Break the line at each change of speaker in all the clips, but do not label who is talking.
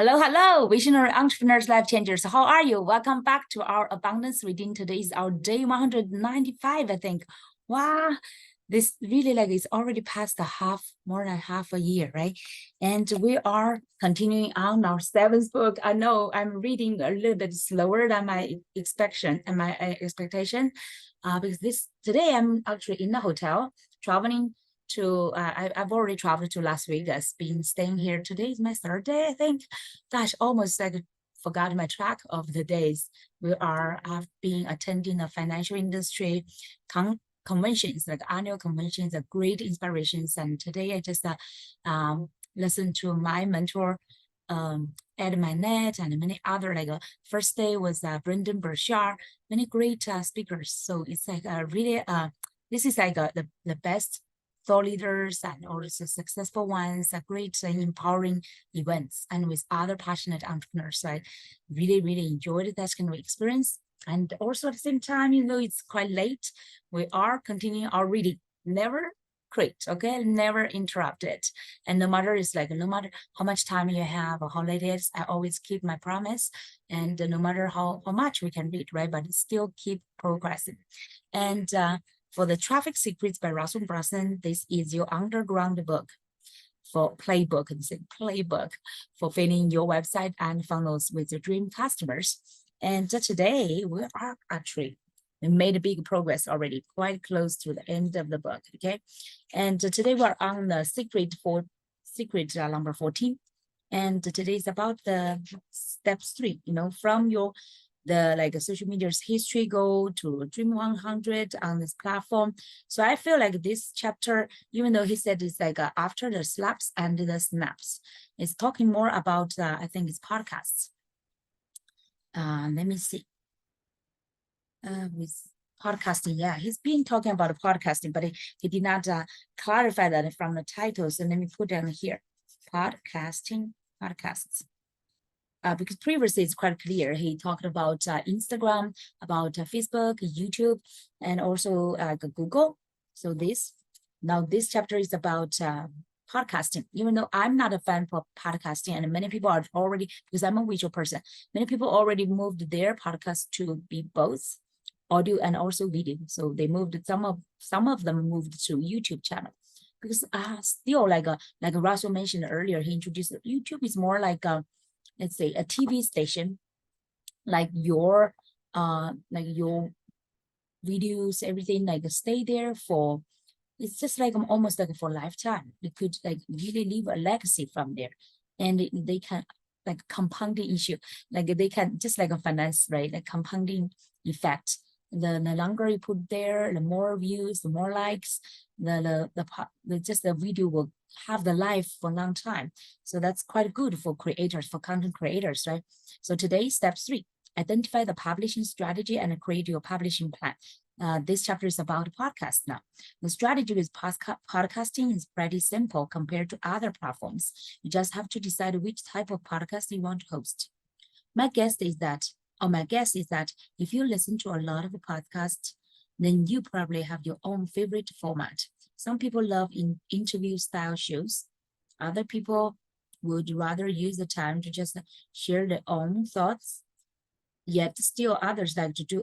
Hello, hello, visionary entrepreneurs, life changers. How are you? Welcome back to our abundance reading. Today is our day 195, I think. Wow, this really it's already past more than half a year, right? And we are continuing on our seventh book. I know I'm reading a little bit slower than my expectation because today I'm actually in the hotel traveling to I've already traveled to Las Vegas, been staying here. Today is my third day, I think. Gosh, almost forgot my track of the days. I've been attending a financial industry conventions, like annual conventions, are great inspirations. And today I just listened to my mentor, Ed Manet, and many other, first day was Brendan Burchard, many great speakers. So it's really, this is the best thought leaders and also successful ones, great empowering events, and with other passionate entrepreneurs. So I really, really enjoyed that kind of experience. And also at the same time, it's quite late, we are continuing our reading. Never quit, okay? Never interrupt it. And no matter how much time you have or how late it is, I always keep my promise. And no matter how much we can read, right? But still keep progressing. And for the Traffic Secrets by Russell Brunson, this is your underground book for playbook for filling your website and funnels with your dream customers. And today we are we made a big progress already, quite close to the end of the book, okay? And today we're on the secret number 14. And today is about the steps 3, from the social media's history, go to Dream 100 on this platform. So I feel like this chapter, even though he said it's after the slaps and the snaps, it's talking more about, I think it's podcasts. Let me see. With podcasting, yeah, he's been talking about podcasting, but he did not clarify that from the title. So let me put down here, podcasts. Because previously it's quite clear. He talked about Instagram, about Facebook, YouTube, and also Google. So now this chapter is about podcasting. Even though I'm not a fan of podcasting, and many people are already, because I'm a visual person, many people already moved their podcast to be both audio and also video. So they moved, some of them moved to YouTube channel. Because still, like Russell mentioned earlier, he introduced YouTube is more like let's say a TV station, like your videos, everything stay there for, it's just almost like for lifetime. You could really leave a legacy from there, and they can compounding issue, they can just a finance, right? Like compounding effect. The longer you put there, the more views, the more likes, the video will have the life for a long time. So that's quite good for creators, for content creators, right? So today, step 3, identify the publishing strategy and create your publishing plan. This chapter is about podcast now. The strategy with podcasting is pretty simple compared to other platforms. You just have to decide which type of podcast you want to host. My guess is that if you listen to a lot of podcasts, then you probably have your own favorite format. Some people love interview style shows. Other people would rather use the time to just share their own thoughts. Yet still others like to do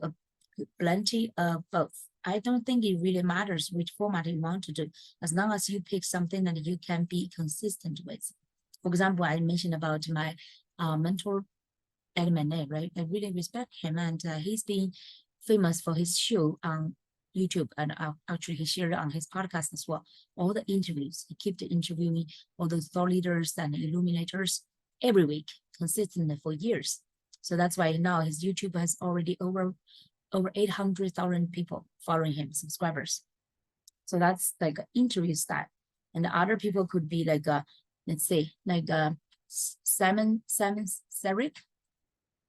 plenty of both. I don't think it really matters which format you want to do, as long as you pick something that you can be consistent with. For example, I mentioned about my mentor, Ed Manet, right? I really respect him, and he's been famous for his show on YouTube, and actually he shared it on his podcast as well. All the interviews, he kept interviewing all those thought leaders and illuminators every week, consistently for years. So that's why now his YouTube has already over 800,000 people following him, subscribers. So that's interview style. And the other people could be let's say Simon Sinek.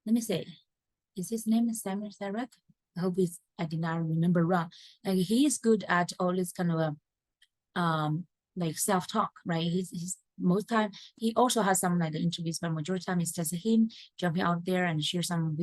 Let me say, is his name Simon Sinek? I hope I did not remember wrong. He is good at all this kind of self-talk, right? He's most time he also has some interviews, but majority of the time it's just him jumping out there and share some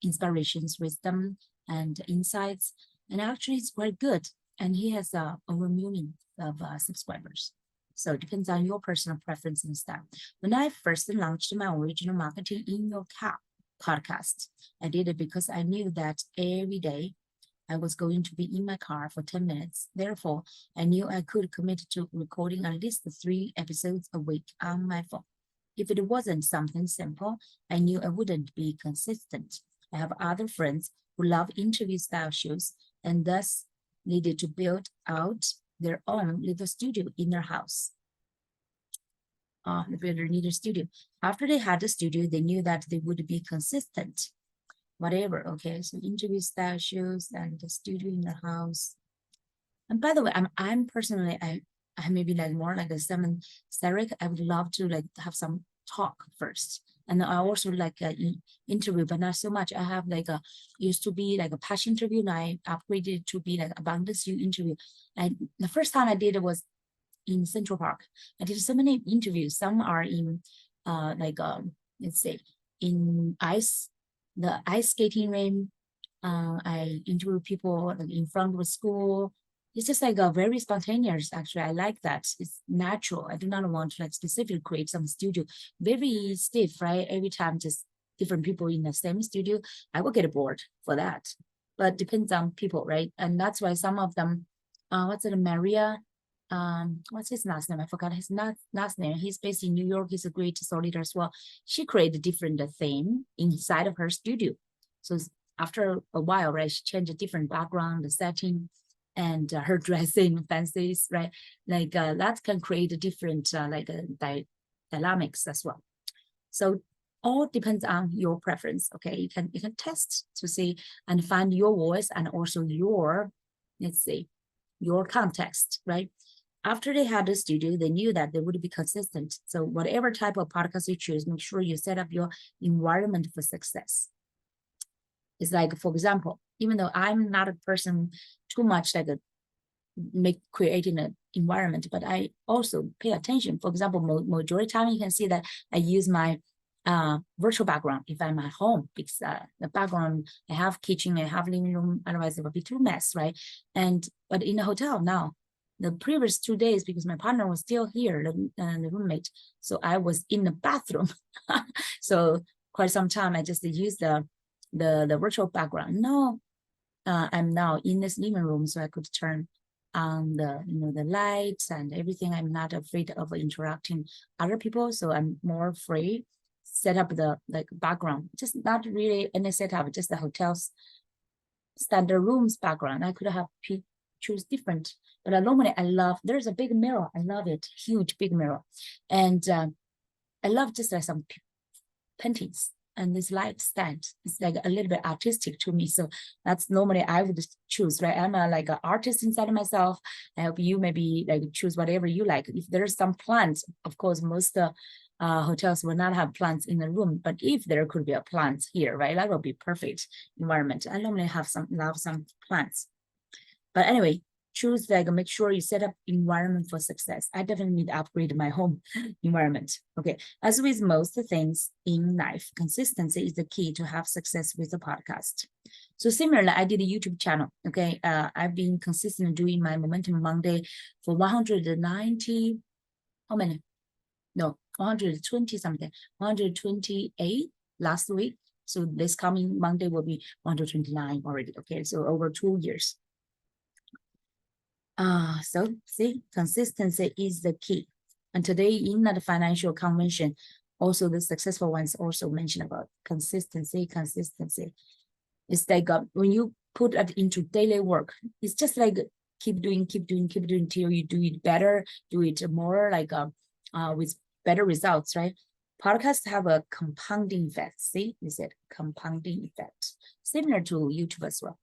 inspirations, wisdom, and insights. And actually it's quite good. And he has over 1 million of subscribers. So it depends on your personal preference and style. When I first launched my original marketing in your car podcast, I did it because I knew that every day I was going to be in my car for 10 minutes. Therefore, I knew I could commit to recording at least 3 episodes a week on my phone. If it wasn't something simple, I knew I wouldn't be consistent. I have other friends who love interview style shows and thus needed to build out their own little studio in their house. The builder needed a studio. After they had a studio, they knew that they would be consistent. Whatever, okay. So interview style shows and the studio in their house. And by the way, I'm personally, I maybe like more like a Simon Sarek. I would love to like have some talk first. And I also like interview, but not so much. I have like a used to be like a passion interview, and I upgraded to be like abundance you interview. And the first time I did it was in Central Park. I did so many interviews. Some are in let's say in the ice skating rink. I interview people like in front of a school. It's just like a very spontaneous. Actually, I like that. It's natural. I do not want to like specifically create some studio. Very stiff, right? Every time just different people in the same studio. I will get bored for that. But depends on people, right? And that's why some of them, what's it, Maria? What's his last name? I forgot his last name. He's based in New York. He's a great story leader as well. She created different theme inside of her studio. So after a while, right, she changed a different background, the setting, and her dressing fancies, right? Like that can create a different dynamics as well. So all depends on your preference. Okay, you can test to see and find your voice and also your, let's say, your context, right? After they had the studio, they knew that they would be consistent. So whatever type of podcast you choose, make sure you set up your environment for success. It's like, for example, even though I'm not a person too much like creating an environment, but I also pay attention. For example, majority of the time you can see that I use my virtual background if I'm at home, because the background, I have kitchen, I have living room, otherwise it would be too mess, right? But in the hotel now, the previous 2 days, because my partner was still here, the roommate, so I was in the bathroom. So quite some time I just used the virtual background. No, I'm now in this living room, so I could turn on the lights and everything. I'm not afraid of interrupting other people, so I'm more free. Set up the like background, just not really any setup, just the hotel's standard rooms background. I could have choose different, but normally I love, there's a big mirror, I love it, huge big mirror, and I love just like some paintings and this light stand. It's like a little bit artistic to me, so that's normally I would choose, right? I'm like an artist inside of myself. I hope you maybe like choose whatever you like. If there's some plants, of course most hotels will not have plants in the room, but if there could be a plant here, right, that will be perfect environment. I normally have some plants. But anyway, choose like make sure you set up environment for success. I definitely need to upgrade my home environment. Okay, as with most things in life, consistency is the key to have success with the podcast. So similarly, I did a YouTube channel. Okay, I've been consistent doing my Momentum Monday for 190. How many? No, 120 something. 128 last week. So this coming Monday will be 129 already. Okay, so over 2 years. So see, consistency is the key. And today in the financial convention, also the successful ones also mention about consistency. It's like when you put it into daily work, it's just like keep doing till you do it better, do it more like with better results, right? Podcasts have a compounding effect. See, we said compounding effect, similar to YouTube as well.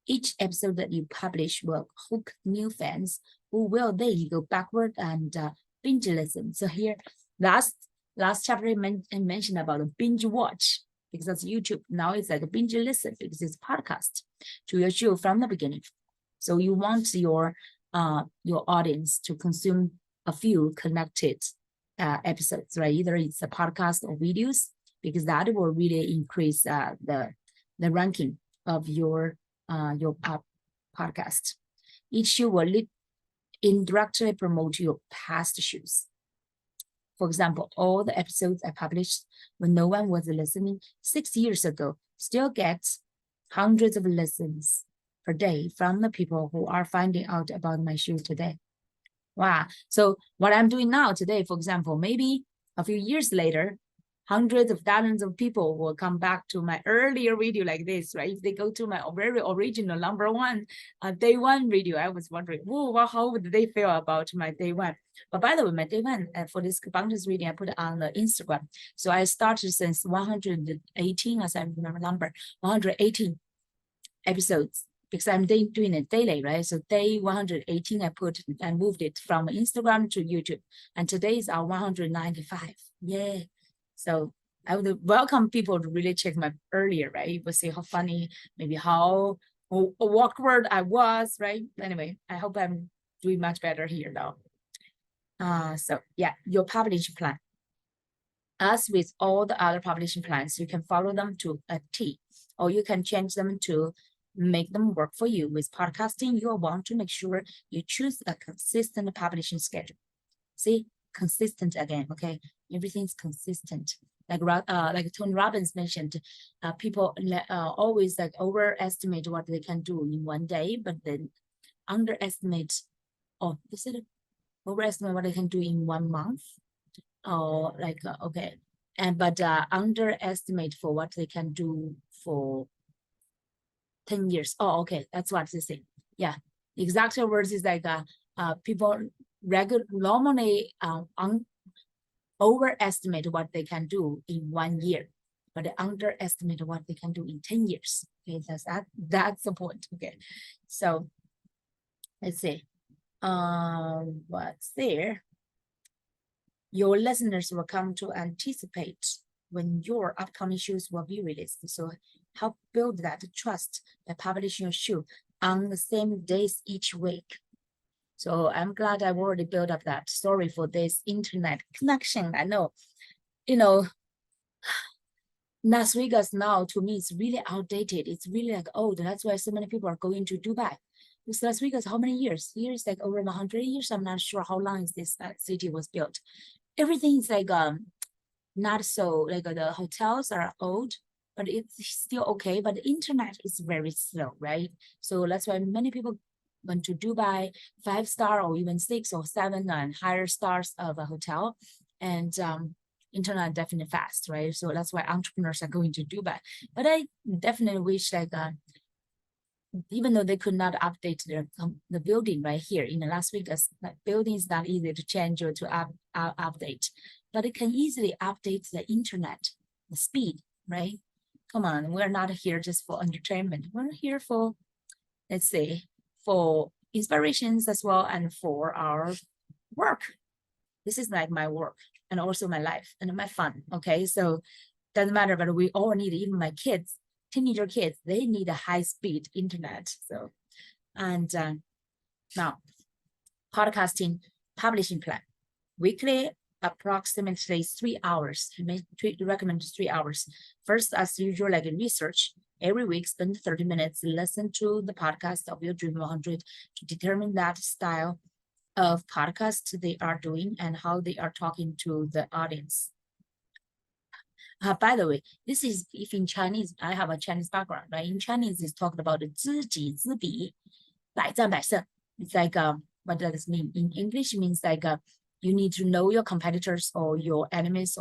Each episode that you publish will hook new fans who will then go backward and binge listen. So here, last chapter I mentioned about a binge watch, because that's YouTube. Now it's like a binge listen because it's podcast to your show from the beginning. So you want your audience to consume a few connected episodes, right? Either it's a podcast or videos, because that will really increase the ranking of your podcast. Each show will indirectly promote your past shows. For example, all the episodes I published when no one was listening 6 years ago still get hundreds of listens per day from the people who are finding out about my show today. Wow. So what I'm doing now today, for example, maybe a few years later, hundreds of thousands of people will come back to my earlier video like this, right? If they go to my very original #1 day one video, I was wondering, whoa, well, how would they feel about my day one? But by the way, my day one for this abundance reading, I put it on the Instagram. So I started since 118, as I remember number, 118 episodes, because I'm doing it daily, right? So day 118, I moved it from Instagram to YouTube, and today is our 195. Yeah. So I would welcome people to really check my earlier, right? You will see how funny, maybe how awkward I was, right? Anyway, I hope I'm doing much better here now. So yeah, your publishing plan. As with all the other publishing plans, you can follow them to a T, or you can change them to make them work for you. With podcasting, you want to make sure you choose a consistent publishing schedule. See, consistent again, okay? Everything's consistent. Like Tony Robbins mentioned, people always like overestimate what they can do in one day, but then underestimate, overestimate what they can do in 1 month. Or like, okay. But underestimate for what they can do for 10 years. Oh, okay, that's what they say. Yeah, the exact words is like people normally overestimate what they can do in 1 year, but they underestimate what they can do in 10 years. Okay, that's the point. Okay, so let's see. What's there? Your listeners will come to anticipate when your upcoming shows will be released. So help build that trust by publishing your show on the same days each week. So I'm glad I've already built up that story for this internet connection. I know, Las Vegas now to me is really outdated. It's really like old. That's why so many people are going to Dubai. Because Las Vegas, how many years? Here is like over 100 years. I'm not sure how long is this city was built. Everything is like not so, like the hotels are old, but it's still okay. But the internet is very slow, right? So that's why many people went to Dubai, 5-star or even 6 or 7 and higher stars of a hotel, and internet definitely fast, right? So that's why entrepreneurs are going to Dubai. But I definitely wish like even though they could not update the building right here in Las Vegas, that building is not easy to change or to update, but it can easily update the internet, the speed, right? Come on, we're not here just for entertainment. We're here for, let's say, for inspirations as well and for our work. This is like my work and also my life and my fun, okay? So doesn't matter, but we all need, even my kids, teenager kids, they need a high-speed internet. So, and now, podcasting publishing plan. Weekly, approximately 3 hours. I may recommend 3 hours. First, as usual, like research. Every week, spend 30 minutes, listen to the podcast of your Dream 100 to determine that style of podcast they are doing and how they are talking to the audience. By the way, this is, if in Chinese, I have a Chinese background, right? In Chinese, it's talked about 知己知彼, 百战百胜. It's like, what does this mean? In English, it means like you need to know your competitors or your enemies,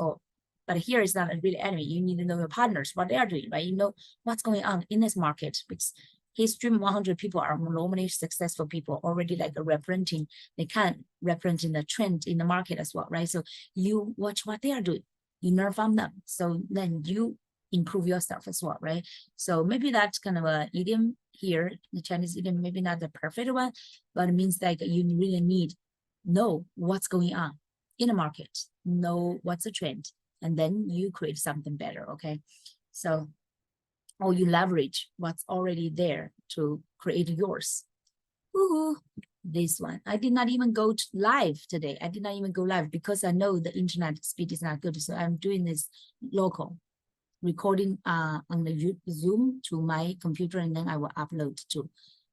but here it's not a real enemy. You need to know your partners, what they are doing, right? You know what's going on in this market, because his Dream 100 people are normally successful people already like representing, they can represent the trend in the market as well, right? So you watch what they are doing. You learn from them. So then you improve yourself as well, right? So maybe that's kind of a idiom here, the Chinese idiom, maybe not the perfect one, but it means like you really know what's going on in the market, know what's the trend, and then you create something better, okay? So, or you leverage what's already there to create yours. Woohoo! This one, I did not even go live today. I did not even go live because I know the internet speed is not good. So I'm doing this local recording on the Zoom to my computer, and then I will upload to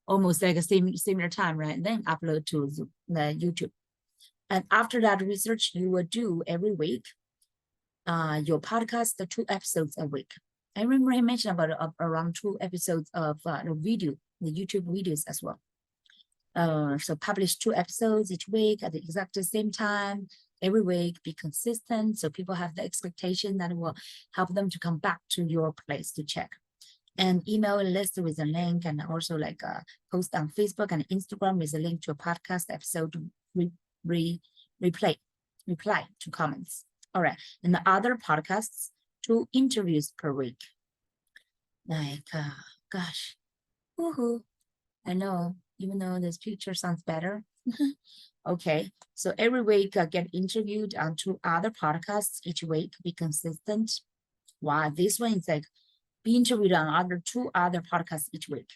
almost like a similar time, right? And then upload to the YouTube. And after that research, you will do every week your podcast, the 2 episodes a week. I remember I mentioned about around 2 episodes of the video, the YouTube videos as well. So publish 2 episodes each week at the exact same time, every week, be consistent. So people have the expectation that will help them to come back to your place to check. And email a list with a link, and also like post on Facebook and Instagram with a link to a podcast episode to reply to comments. All right. And the other podcasts, 2 interviews per week. Like, gosh, woohoo. I know, even though this picture sounds better. Okay, so every week I get interviewed on 2 other podcasts each week, be consistent. Wow, this one is like be interviewed on 2 other podcasts each week.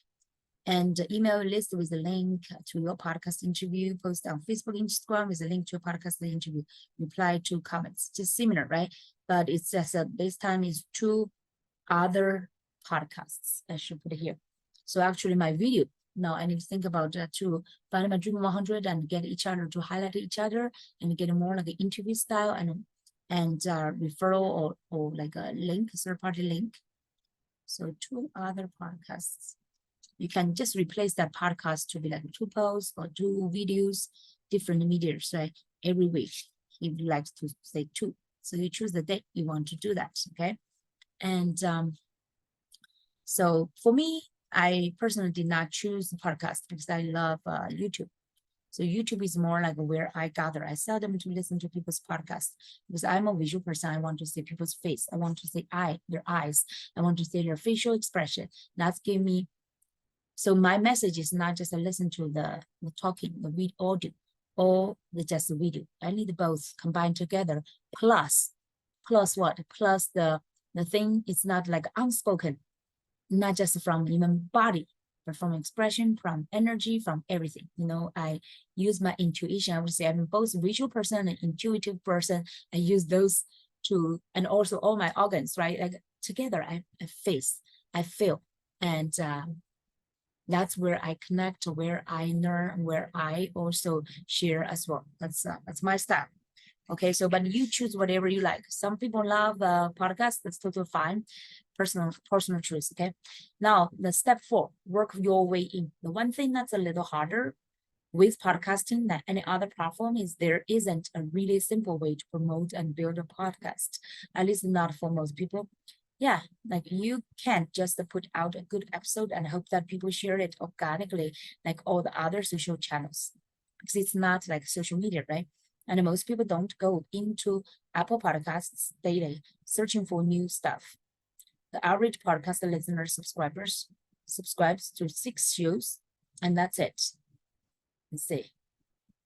And email a list with a link to your podcast interview, post on Facebook, Instagram with a link to a podcast interview, reply to comments, just similar, right? But it's just this time is 2 other podcasts. I should put it here. So actually my video, now I need to think about to find my Dream 100 and get each other to highlight each other and get more like an interview style and referral or like a link, third-party link. So 2 other podcasts. You can just replace that podcast to be like 2 posts or 2 videos, different medias, right? Every week, if you like to say 2. So you choose the date you want to do that, okay? And so for me, I personally did not choose the podcast because I love YouTube. So YouTube is more like where I gather. I seldom to listen to people's podcasts because I'm a visual person. I want to see people's face. I want to see their eyes. I want to see their facial expression. That's give me. So my message is not just a listen to the talking, the read audio, or just the video. I need both combined together. Plus what? Plus the thing is not like unspoken, not just from even body, but from expression, from energy, from everything. You know, I use my intuition. I would say I'm both a visual person and intuitive person. I use those to, and also all my organs, right? Like together, I face, I feel, and that's where I connect, where I learn, where I also share as well. That's my style. Okay, so but you choose whatever you like. Some people love podcasts. That's totally fine. Personal choice. Okay. Now the step 4, work your way in. The one thing that's a little harder with podcasting than any other platform is there isn't a really simple way to promote and build a podcast. At least not for most people. Yeah, like you can't just put out a good episode and hope that people share it organically like all the other social channels, because it's not like social media, right? And most people don't go into Apple Podcasts daily searching for new stuff. The average podcast listener subscribes to 6 shows, and that's it. Let's see.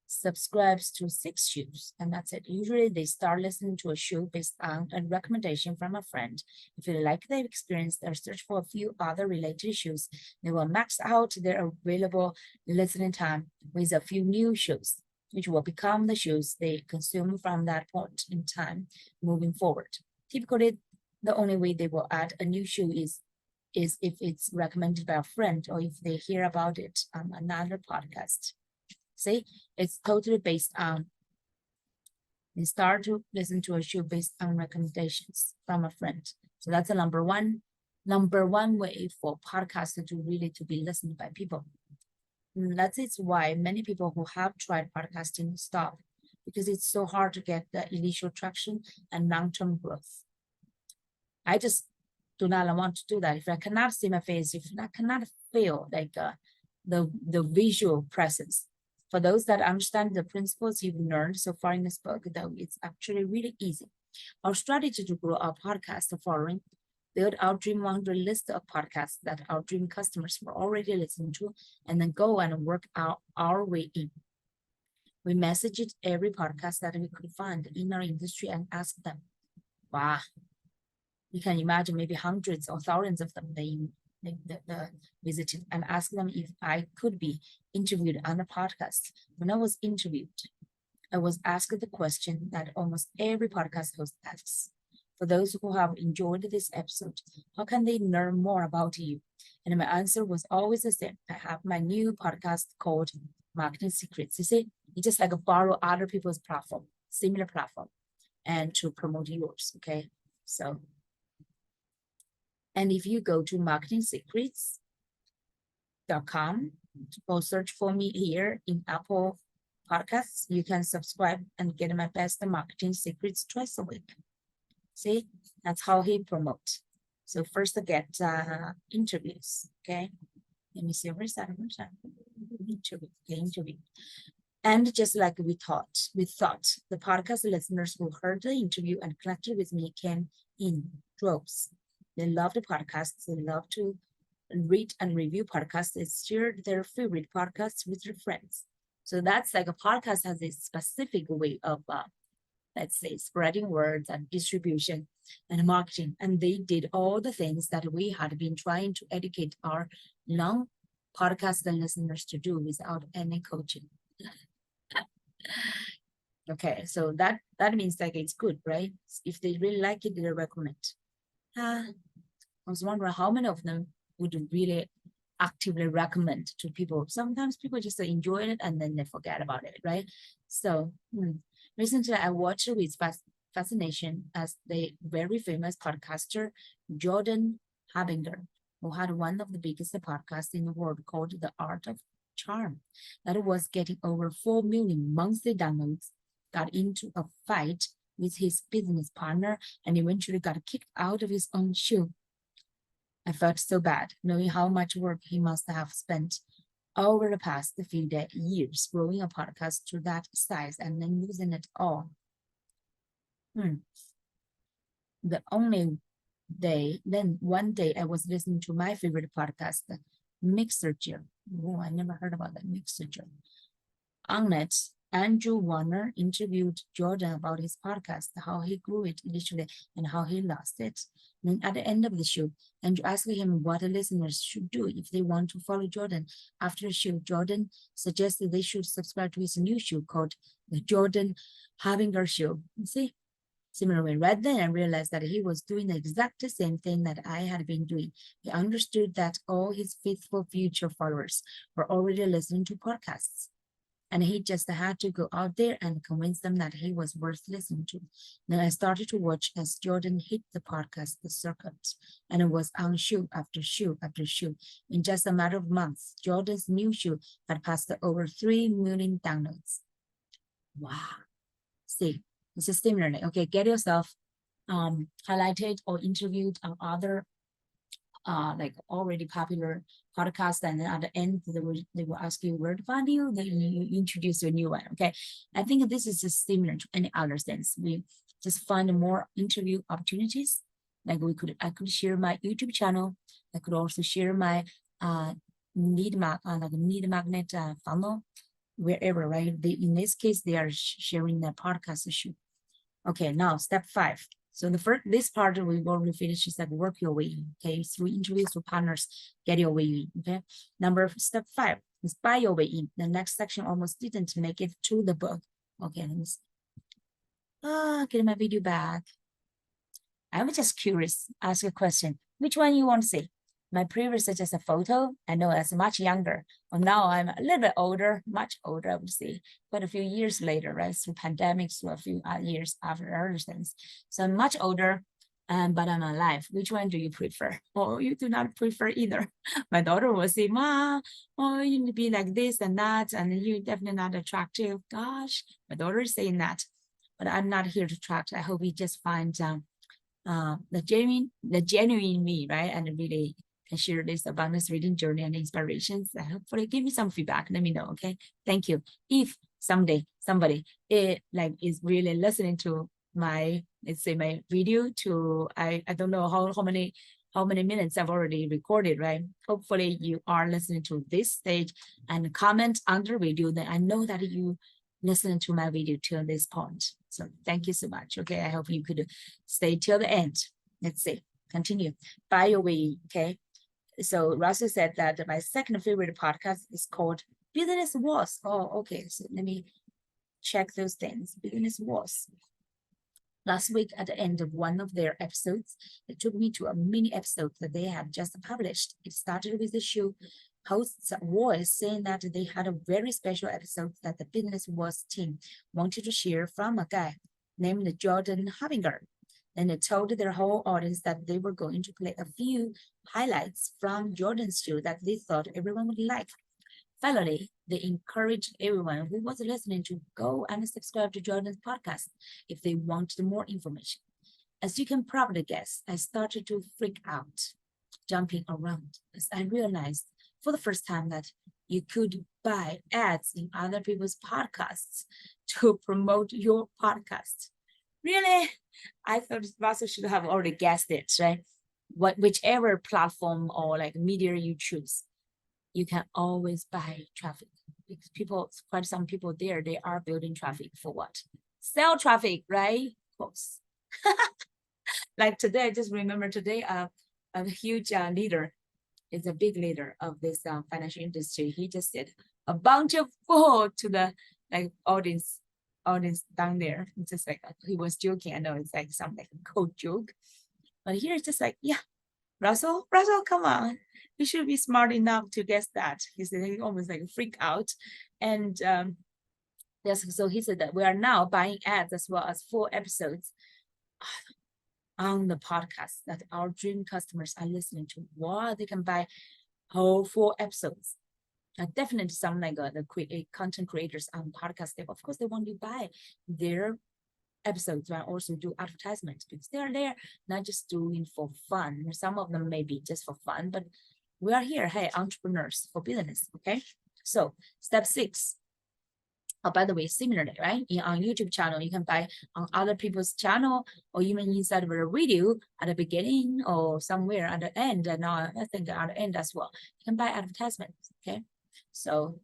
Subscribes to 6 shows, and that's it. Usually they start listening to a show based on a recommendation from a friend. If they like the experience, they'll search for a few other related shows. They will max out their available listening time with a few new shows, which will become the shows they consume from that point in time moving forward. Typically, the only way they will add a new show is if it's recommended by a friend or if they hear about it on another podcast. See, it's totally based on, they start to listen to a show based on recommendations from a friend. So that's the number one way for podcasts to really to be listened by people. And that is why many people who have tried podcasting stop, because it's so hard to get the initial traction and long-term growth. I just do not want to do that. If I cannot see my face, if I cannot feel like the visual presence. For those that understand the principles you've learned so far in this book, though, it's actually really easy. Our strategy to grow our podcast following: build our Dream 100 list of podcasts that our dream customers were already listening to, and then go and work out our way in. We messaged every podcast that we could find in our industry and asked them. Wow. You can imagine maybe hundreds or thousands of them they visited, and asked them if I could be interviewed on the podcast. When I was interviewed, I was asked the question that almost every podcast host asks: For those who have enjoyed this episode, how can they learn more about you? And my answer was always the same. I have my new podcast called Marketing Secrets. You see, it's just like borrow other people's platform, similar platform, and to promote yours. Okay. So, and if you go to marketingsecrets.com or search for me here in Apple Podcasts, you can subscribe and get my best marketing secrets twice a week. See, that's how he promotes. So first get interviews, okay? Let me see, where's that? Interview, okay, interview. And just like we thought the podcast listeners who heard the interview and connected with me came in droves. They love the podcasts. They love to read and review podcasts. They share their favorite podcasts with their friends. So that's like a podcast has a specific way of let's say, spreading words and distribution and marketing. And they did all the things that we had been trying to educate our long podcast listeners to do without any coaching. Okay, so that means like it's good, right? If they really like it, they recommend. I was wondering how many of them would really actively recommend to people. Sometimes people just enjoy it and then they forget about it, right? So recently I watched with fascination as the very famous podcaster Jordan Habinger, who had one of the biggest podcasts in the world called The Art of Charm, that was getting over 4 million monthly downloads, got into a fight with his business partner and eventually got kicked out of his own show. I felt so bad knowing how much work he must have spent over the past few years growing a podcast to that size and then losing it all. The only day, then one day I was listening to my favorite podcast, Mixerger. Oh, I never heard about that Mixerger. On it, Andrew Warner interviewed Jordan about his podcast, how he grew it initially and how he lost it. And then at the end of the show, Andrew asked him what the listeners should do if they want to follow Jordan. After the show, Jordan suggested they should subscribe to his new show called The Jordan Habinger Show. You see? Similarly, right then I realized that he was doing the exact same thing that I had been doing. He understood that all his faithful future followers were already listening to podcasts. And he just had to go out there and convince them that he was worth listening to. Then I started to watch as Jordan hit the podcast the circuit, and it was on show after show after show. In just a matter of months, Jordan's new show had passed over 3 million downloads. Wow. See, it's a similarly. Okay, get yourself highlighted or interviewed on other like already popular podcast, and then at the end they will ask you where to find you, then you introduce a new one. Okay, I think this is just similar to any other things. We just find more interview opportunities. Like I could share my YouTube channel. I could also share my lead magnet funnel wherever, right? In this case they are sharing the podcast issue. Okay, now step 5. So this part we already finished is like work your way in, okay? Through interviews, through partners, get your way in, okay? Step 5 is buy your way in. The next section almost didn't make it to the book. Okay, let me see. Get my video back. I was just curious, ask a question. Which one you want to see? My previous is just a photo. I know that's much younger. Well, now I'm a little bit older, much older, I would say, but a few years later, right? Through pandemics, through a few years after other things. So I'm much older, but I'm alive. Which one do you prefer? Or you do not prefer either. My daughter will say, Ma, oh, you need to be like this and that, and you're definitely not attractive. Gosh, my daughter is saying that, but I'm not here to attract. I hope we just find the genuine me, right? And really can share this abundance reading journey and inspirations. I hopefully give me some feedback. Let me know, okay? Thank you. If someday somebody is really listening to my, let's say, my video to I don't know how many minutes I've already recorded, right? Hopefully you are listening to this stage and comment under video, then I know that you listen to my video till this point. So thank you so much. Okay, I hope you could stay till the end. Let's see, continue. Buy your way, okay? So Russell said that my second favorite podcast is called Business Wars. Oh, okay, so let me check those things. Business Wars. Last week, at the end of one of their episodes, they took me to a mini episode that they had just published. It started with the show host's voice saying that they had a very special episode that the Business Wars team wanted to share from a guy named Jordan Havinger. And they told their whole audience that they were going to play a few highlights from Jordan's show that they thought everyone would like. Finally, they encouraged everyone who was listening to go and subscribe to Jordan's podcast if they wanted more information. As you can probably guess, I started to freak out, jumping around, as I realized for the first time that you could buy ads in other people's podcasts to promote your podcast. Really? I thought Russell should have already guessed it, right? Whichever platform or like media you choose, you can always buy traffic because quite some people there, they are building traffic for what? Sell traffic, right? Of course. Like today, I just remember today, a huge leader is a big leader of this financial industry. He just said a bunch of food to the like audience down there. It's just like he was joking. I know it's like some like a cold joke, but here it's just like, yeah, Russell, come on. You should be smart enough to guess that. He said he almost like freak out. And yes, so he said that we are now buying ads as well as 4 episodes on the podcast that our dream customers are listening to. Wow, they can buy whole 4 episodes. Definitely some like the content creators on podcast, of course, they want to buy their episodes and also do advertisements because they are there not just doing for fun. Some of them may be just for fun, but we are here, hey, entrepreneurs for business. Okay, so step 6. Oh, by the way, similarly, right? On YouTube channel, you can buy on other people's channel or even inside of a video at the beginning or somewhere at the end. And now I think at the end as well, you can buy advertisements. Okay, so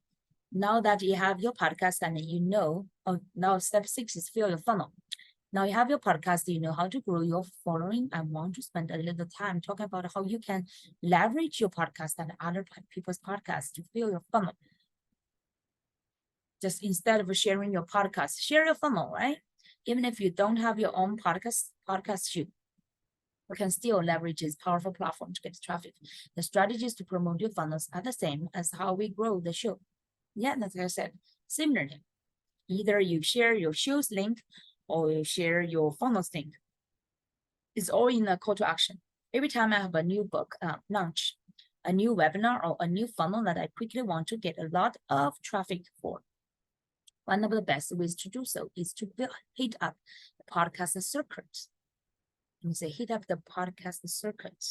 now that you have your podcast and you know, now step 6 is fill your funnel. Now you have your podcast, you know how to grow your following. I want to spend a little time talking about how you can leverage your podcast and other people's podcasts to fill your funnel. Just instead of sharing your podcast, share your funnel, right? Even if you don't have your own podcast shoot, you can still leverage this powerful platform to get traffic. The strategies to promote your funnels are the same as how we grow the show. Yeah, that's what I said. Similarly, either you share your show's link or you share your funnels link. It's all in a call to action. Every time I have a new book launch, a new webinar, or a new funnel that I quickly want to get a lot of traffic for, one of the best ways to do so is to hit up the podcast circuit. You say hit up the podcast circuit.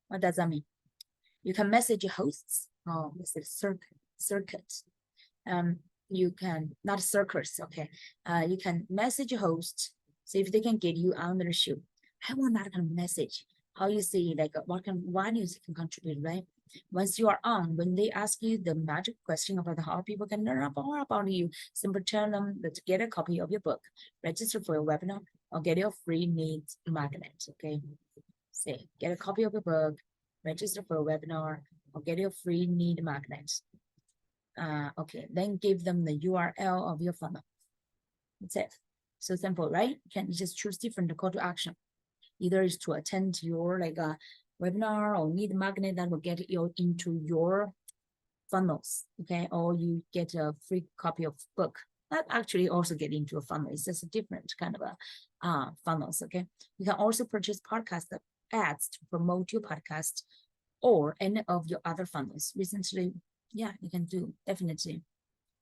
What does that mean? You can message hosts. Oh, this is circuit. You can not circuits. Okay. You can message a host, see if they can get you on their show. I want that kind of message. How you see like what news you can contribute, right? Once you are on, when they ask you the magic question about how people can learn more about you, simply tell them to get a copy of your book, register for a webinar, or get your free needs magnet. Okay. Say, get a copy of your book, register for a webinar, or get your free need magnet. Okay, then give them the URL of your funnel. That's it. So simple, right? You can just choose different call to action. Either is to attend your like a webinar or need magnet that will get you into your funnels, okay? Or you get a free copy of book that actually also get into a funnel. It's just a different kind of a funnels, okay? You can also purchase podcast ads to promote your podcast or any of your other funnels. Recently, yeah, you can do definitely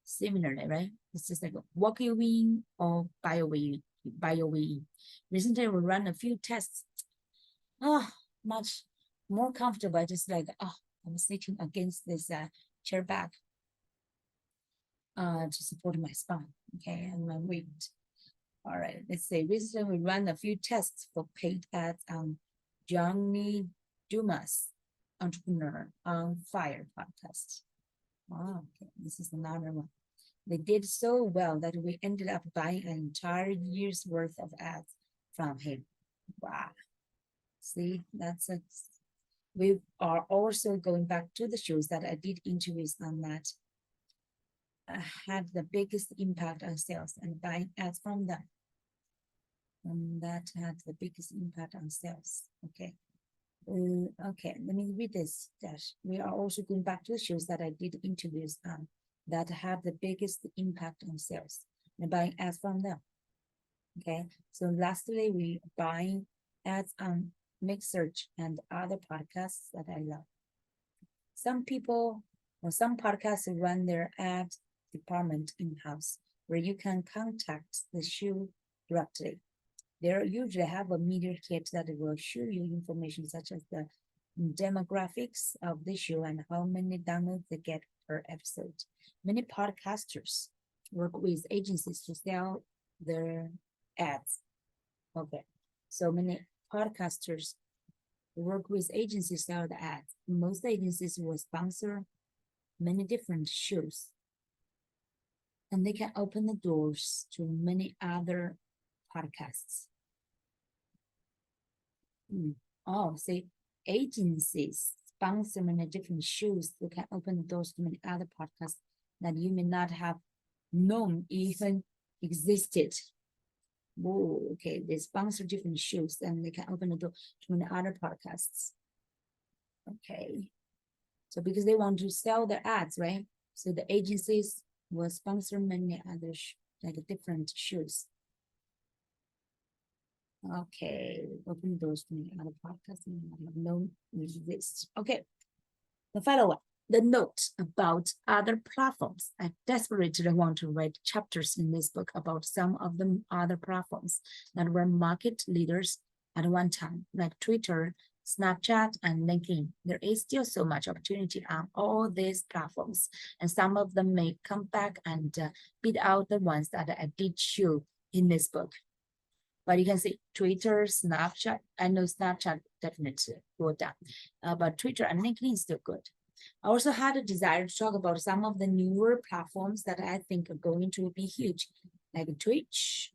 similarly, right? It's just like walk your wing or buy your way. Recently, we ran a few tests. Much more comfortable. Just like, I'm sitting against this chair back to support my spine, okay, and my weight. All right, let's say recently we ran a few tests for paid ads on Johnny Dumas Entrepreneur on Fire podcast. Oh, okay, this is another one. They did so well that we ended up buying an entire year's worth of ads from him. Wow. See, that's it. We are also going back to the shows that I did interviews on that had the biggest impact on sales and buying ads from them. that had the biggest impact on sales. Okay. Okay, let me read this. Dash. We are also going back to the shows that I did interviews on that have the biggest impact on sales and buying ads from them. Okay, so lastly, we buying ads on Make Search and other podcasts that I love. Some people or some podcasts run their ad department in-house where you can contact the show directly. They usually have a media kit that will show you information such as the demographics of the show and how many downloads they get per episode. Many podcasters work with agencies to sell their ads. Okay, so many podcasters work with agencies to sell the ads. Most agencies will sponsor many different shows, and they can open the doors to many other podcasts. Oh, say agencies sponsor many different shows that can open the doors to many other podcasts that you may not have known even existed. Whoa, okay, they sponsor different shows and they can open the door to many other podcasts. Okay, so because they want to sell their ads, right? So the agencies will sponsor many other like different shows. Okay, open doors to many other podcasts and have known exist. Okay, the final one. The note about other platforms. I desperately want to write chapters in this book about some of the other platforms that were market leaders at one time, like Twitter, Snapchat, and LinkedIn. There is still so much opportunity on all these platforms, and some of them may come back and beat out the ones that I did show in this book. But you can see Twitter, Snapchat. I know Snapchat definitely go down, but Twitter and LinkedIn is still good. I also had a desire to talk about some of the newer platforms that I think are going to be huge, like Twitch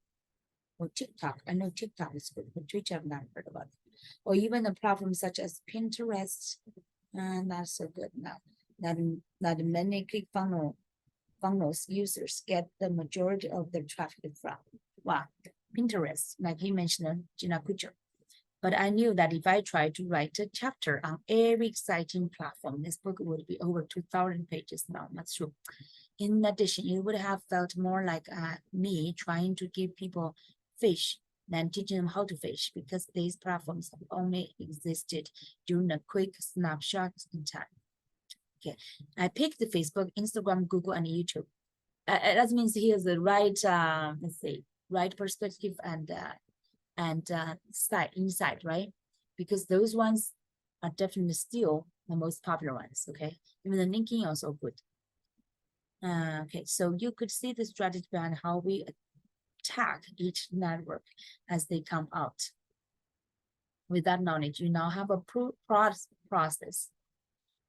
or TikTok. I know TikTok is good, but Twitch I've not heard about it. Or even a platform such as Pinterest, and not so good now. That many funnels users get the majority of their traffic from. Wow, Pinterest, like he mentioned, Gina Kuchar. But I knew that if I tried to write a chapter on every exciting platform, this book would be over 2,000 pages now. That's true. In addition, it would have felt more like me trying to give people fish than teaching them how to fish, because these platforms have only existed during a quick snapshot in time. Okay, I picked the Facebook, Instagram, Google, and YouTube. That means he has the right, let's say, right perspective and insight, right? Because those ones are definitely still the most popular ones. Okay, even the linking also good. Okay, so you could see the strategy behind how we attack each network as they come out. With that knowledge, you now have a process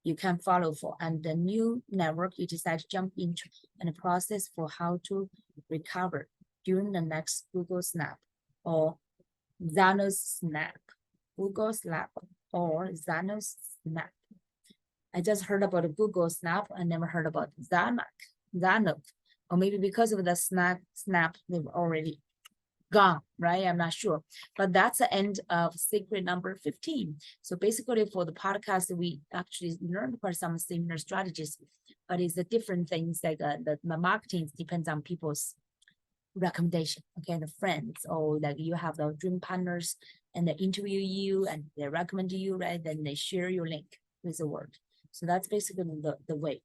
you can follow for, and the new network you decide to jump into, and a process for how to recover during the next Google Snap or Zanos Snap, Google Snap or Zanos Snap. I just heard about a Google Snap. I never heard about Zanuck, or maybe because of the snap, they've already gone, right? I'm not sure, but that's the end of secret number 15. So basically for the podcast, we actually learned quite some similar strategies, but it's the different things like the marketing depends on people's recommendation, okay, the friends, or like you have the dream partners and they interview you and they recommend you, right? Then they share your link with the word. So that's basically the way.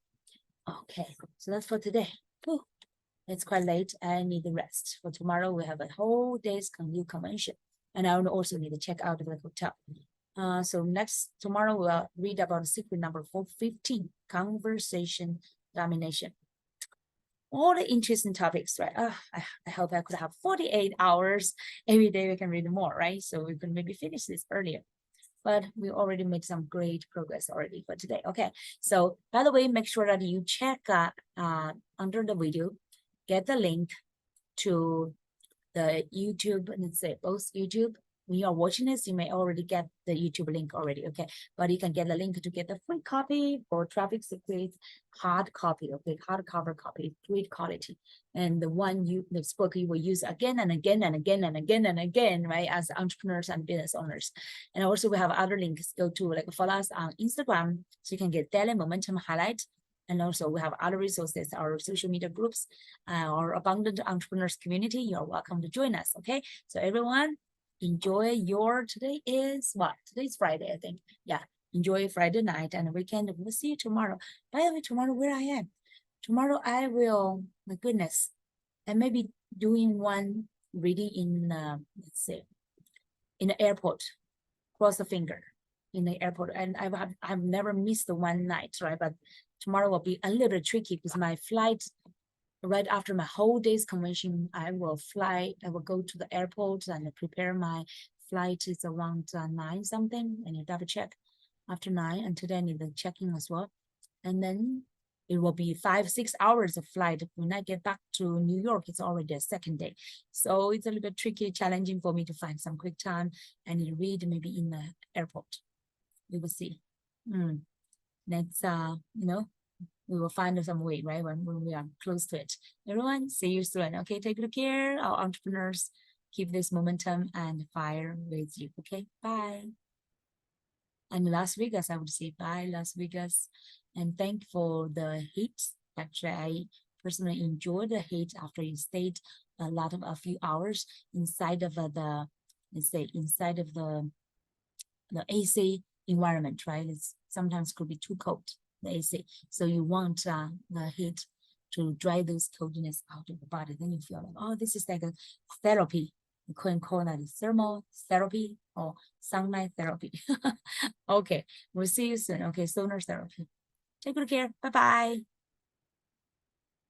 Okay, so that's for today. Whew. It's quite late. I need the rest. For tomorrow, we have a whole day's new convention. And I will also need to check out the hotel. So tomorrow we'll read about secret number 415, conversation domination. All the interesting topics, right? I hope I could have 48 hours. Every day we can read more, right? So we can maybe finish this earlier. But we already made some great progress already for today. Okay, so by the way, make sure that you check under the video, get the link to the YouTube, let's say both YouTube when you are watching this, you may already get the YouTube link already, okay? But you can get the link to get the free copy for Traffic Secrets hard copy, okay? Hardcover copy, great quality. And the book you will use again and again and again and again and again, right? As entrepreneurs and business owners. And also we have other links. Go to follow us on Instagram so you can get daily momentum highlight. And also we have other resources, our social media groups, our abundant entrepreneurs community. You're welcome to join us, okay? So everyone, enjoy your, today is what? Today's Friday, I think. Yeah, enjoy Friday night and weekend. We'll see you tomorrow. By the way, tomorrow where I am. Tomorrow I will, my goodness, I may be doing one reading in, let's see, in the airport, cross the finger in the airport. And I've never missed the one night, right? But tomorrow will be a little bit tricky because my flight, right after my whole day's convention, I will go to the airport and prepare my flight. Is around 9 something, and you double check after 9, and today I need the checking as well. And then it will be 5-6 hours of flight. When I get back to New York, it's already a second day. So it's a little bit tricky, challenging for me to find some quick time and read maybe in the airport. We will see. Next, we will find some way, right? When we are close to it. Everyone, see you soon. Okay, take good care. Our entrepreneurs, keep this momentum and fire with you. Okay, bye. And Las Vegas, I would say bye, Las Vegas. And thank for the heat. Actually, I personally enjoyed the heat after you stayed a few hours inside of inside of the AC environment, right? It's sometimes could be too cold, the AC. So you want the heat to dry those coldness out of the body. Then you feel like, oh, this is like a therapy. You can call that thermal therapy or sunlight therapy. Okay, we'll see you soon. Okay, solar therapy. Take good care. Bye-bye.